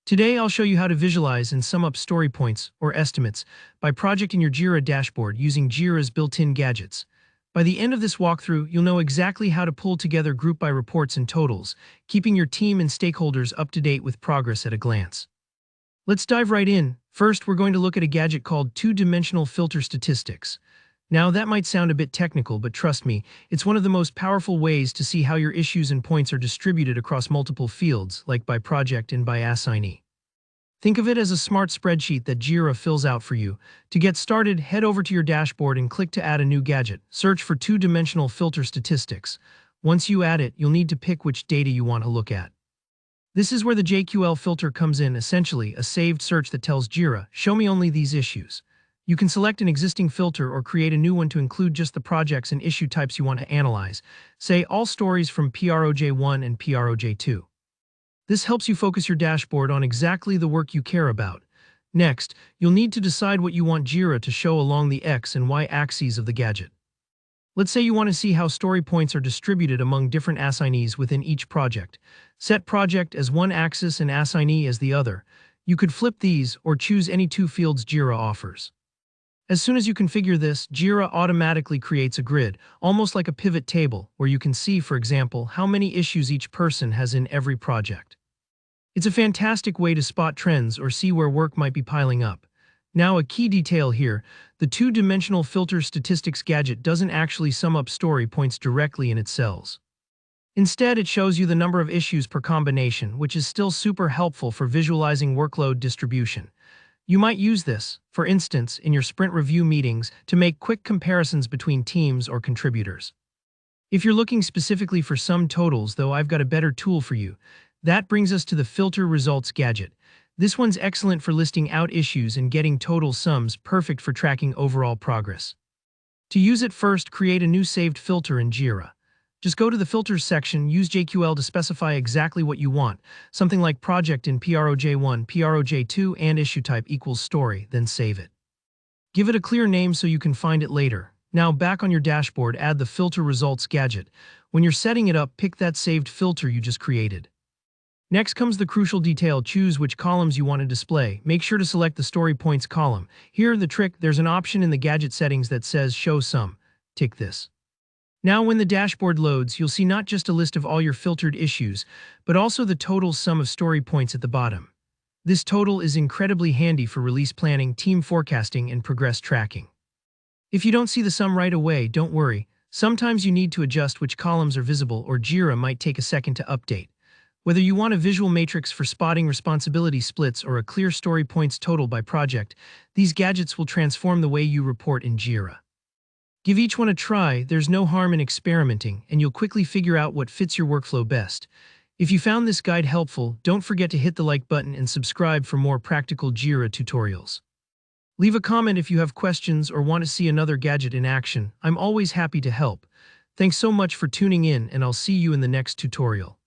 Today, I'll show you how to visualize and sum up story points, or estimates, by project in your Jira dashboard using Jira's built-in gadgets. By the end of this walkthrough, you'll know exactly how to pull together group-by reports and totals, keeping your team and stakeholders up to date with progress at a glance. Let's dive right in. First, we're going to look at a gadget called two-dimensional filter statistics. Now, that might sound a bit technical, but trust me, it's one of the most powerful ways to see how your issues and points are distributed across multiple fields, like by project and by assignee. Think of it as a smart spreadsheet that Jira fills out for you. To get started, head over to your dashboard and click to add a new gadget. Search for two-dimensional filter statistics. Once you add it, you'll need to pick which data you want to look at. This is where the JQL filter comes in, essentially a saved search that tells Jira, show me only these issues. You can select an existing filter or create a new one to include just the projects and issue types you want to analyze, say all stories from PROJ1 and PROJ2. This helps you focus your dashboard on exactly the work you care about. Next, you'll need to decide what you want Jira to show along the X and Y axes of the gadget. Let's say you want to see how story points are distributed among different assignees within each project. Set project as one axis and assignee as the other. You could flip these or choose any two fields Jira offers. As soon as you configure this, Jira automatically creates a grid, almost like a pivot table, where you can see, for example, how many issues each person has in every project. It's a fantastic way to spot trends or see where work might be piling up. Now, a key detail here, the two-dimensional filter statistics gadget doesn't actually sum up story points directly in its cells. Instead, it shows you the number of issues per combination, which is still super helpful for visualizing workload distribution. You might use this, for instance, in your sprint review meetings to make quick comparisons between teams or contributors. If you're looking specifically for sum totals, though, I've got a better tool for you. That brings us to the filter results gadget. This one's excellent for listing out issues and getting total sums, perfect for tracking overall progress. To use it, first create a new saved filter in Jira. Just go to the Filters section, use JQL to specify exactly what you want, something like project in PROJ1, PROJ2, and issue type equals story, then save it. Give it a clear name so you can find it later. Now, back on your dashboard, add the filter results gadget. When you're setting it up, pick that saved filter you just created. Next comes the crucial detail, choose which columns you want to display. Make sure to select the story points column. Here, the trick, there's an option in the gadget settings that says show sum. Tick this. Now, when the dashboard loads, you'll see not just a list of all your filtered issues, but also the total sum of story points at the bottom. This total is incredibly handy for release planning, team forecasting, and progress tracking. If you don't see the sum right away, don't worry. Sometimes you need to adjust which columns are visible, or Jira might take a second to update. Whether you want a visual matrix for spotting responsibility splits or a clear story points total by project, these gadgets will transform the way you report in Jira. Give each one a try, there's no harm in experimenting, and you'll quickly figure out what fits your workflow best. If you found this guide helpful, don't forget to hit the like button and subscribe for more practical Jira tutorials. Leave a comment if you have questions or want to see another gadget in action. I'm always happy to help. Thanks so much for tuning in, and I'll see you in the next tutorial.